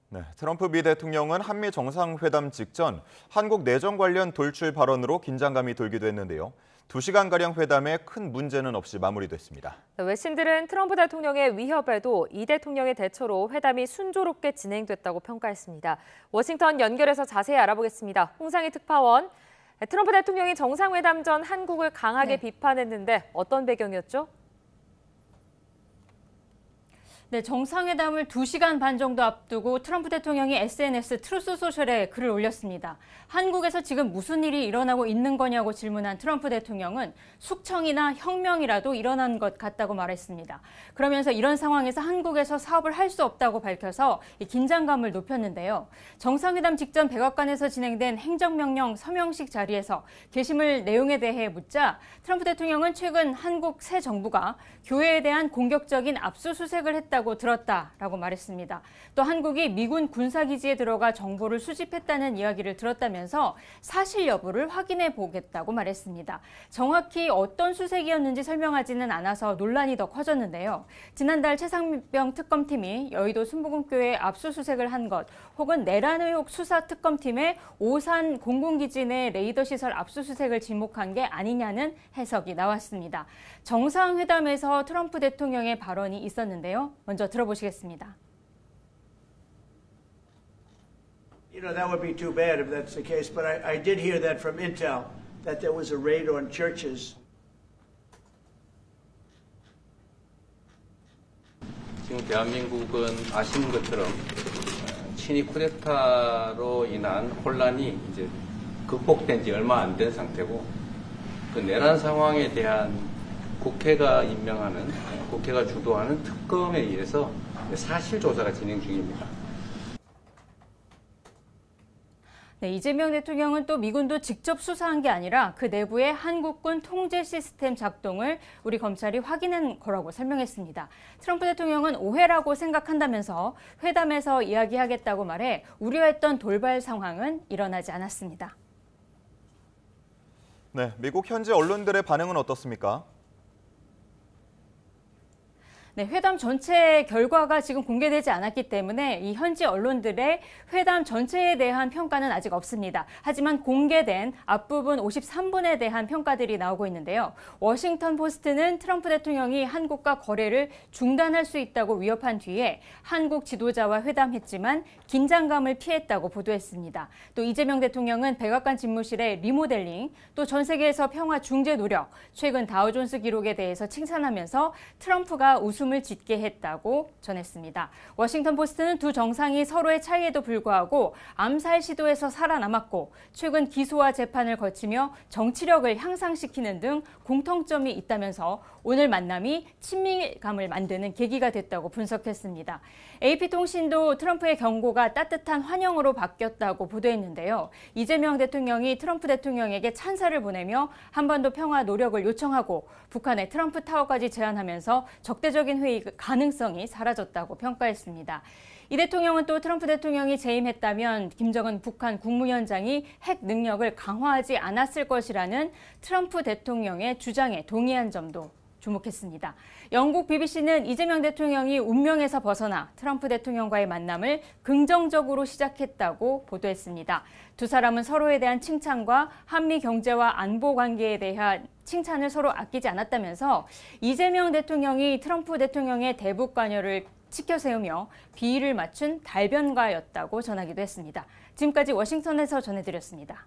네, 트럼프 미 대통령은 한미 정상회담 직전 한국 내정 관련 돌출 발언으로 긴장감이 돌기도 했는데요. 2시간가량 회담에 큰 문제는 없이 마무리됐습니다. 외신들은 트럼프 대통령의 위협에도 이 대통령의 대처로 회담이 순조롭게 진행됐다고 평가했습니다. 워싱턴 연결해서 자세히 알아보겠습니다. 홍상희 특파원, 트럼프 대통령이 정상회담 전 한국을 강하게 비판했는데 어떤 배경이었죠? 네, 정상회담을 2시간 반 정도 앞두고 트럼프 대통령이 SNS 트루스 소셜에 글을 올렸습니다. 한국에서 지금 무슨 일이 일어나고 있는 거냐고 질문한 트럼프 대통령은 숙청이나 혁명이라도 일어난 것 같다고 말했습니다. 그러면서 이런 상황에서 한국에서 사업을 할 수 없다고 밝혀서 긴장감을 높였는데요. 정상회담 직전 백악관에서 진행된 행정명령 서명식 자리에서 게시물 내용에 대해 묻자 트럼프 대통령은 최근 한국 새 정부가 교회에 대한 공격적인 압수수색을 했다고 들었다라고 말했습니다. 또 한국이 미군 군사기지에 들어가 정보를 수집했다는 이야기를 들었다면서 사실 여부를 확인해 보겠다고 말했습니다. 정확히 어떤 수색이었는지 설명하지는 않아서 논란이 더 커졌는데요. 지난달 최상병 특검팀이 여의도 순복음교회 압수수색을 한 것, 혹은 내란 의혹 수사 특검팀의 오산 공군기지 내 레이더 시설 압수수색을 지목한 게 아니냐는 해석이 나왔습니다. 정상회담에서 트럼프 대통령의 발언이 있었는데요. 먼저 들어보시겠습니다. You know, that would be too bad if that's the case, but I did hear that from Intel, that there was a raid on churches. 지금 대한민국은 아시는 것처럼 친위 쿠데타로 인한 혼란이 이제 극복된 지 얼마 안 된 상태고, 그 내란 상황에 대한 국회가 임명하는, 국회가 주도하는 특검에 의해서 사실 조사가 진행 중입니다. 네, 이재명 대통령은 또 미군도 직접 수사한 게 아니라 그 내부의 한국군 통제 시스템 작동을 우리 검찰이 확인한 거라고 설명했습니다. 트럼프 대통령은 오해라고 생각한다면서 회담에서 이야기하겠다고 말해 우려했던 돌발 상황은 일어나지 않았습니다. 네, 미국 현지 언론들의 반응은 어떻습니까? 네, 회담 전체 결과가 지금 공개되지 않았기 때문에 이 현지 언론들의 회담 전체에 대한 평가는 아직 없습니다. 하지만 공개된 앞부분 53분에 대한 평가들이 나오고 있는데요. 워싱턴 포스트는 트럼프 대통령이 한국과 거래를 중단할 수 있다고 위협한 뒤에 한국 지도자와 회담했지만 긴장감을 피했다고 보도했습니다. 또 이재명 대통령은 백악관 집무실의 리모델링, 또 전 세계에서 평화 중재 노력, 최근 다우존스 기록에 대해서 칭찬하면서 트럼프가 웃음을 짓게 했다고 전했습니다. 워싱턴 포스트는 두 정상이 서로의 차이에도 불구하고 암살 시도에서 살아남았고 최근 기소와 재판을 거치며 정치력을 향상시키는 등 공통점이 있다면서 오늘 만남이 친밀감을 만드는 계기가 됐다고 분석했습니다. AP통신도 트럼프의 경고가 따뜻한 환영으로 바뀌었다고 보도했는데요. 이재명 대통령이 트럼프 대통령에게 찬사를 보내며 한반도 평화 노력을 요청하고 북한의 트럼프 타워까지 제안하면서 적대적인 회의 가능성이 사라졌다고 평가했습니다. 이 대통령은 또 트럼프 대통령이 재임했다면 김정은 북한 국무위원장이 핵 능력을 강화하지 않았을 것이라는 트럼프 대통령의 주장에 동의한 점도 주목했습니다. 영국 BBC는 이재명 대통령이 운명에서 벗어나 트럼프 대통령과의 만남을 긍정적으로 시작했다고 보도했습니다. 두 사람은 서로에 대한 칭찬과 한미 경제와 안보 관계에 대한 칭찬을 서로 아끼지 않았다면서 이재명 대통령이 트럼프 대통령의 대북 관여를 치켜세우며 비위를 맞춘 달변가였다고 전하기도 했습니다. 지금까지 워싱턴에서 전해드렸습니다.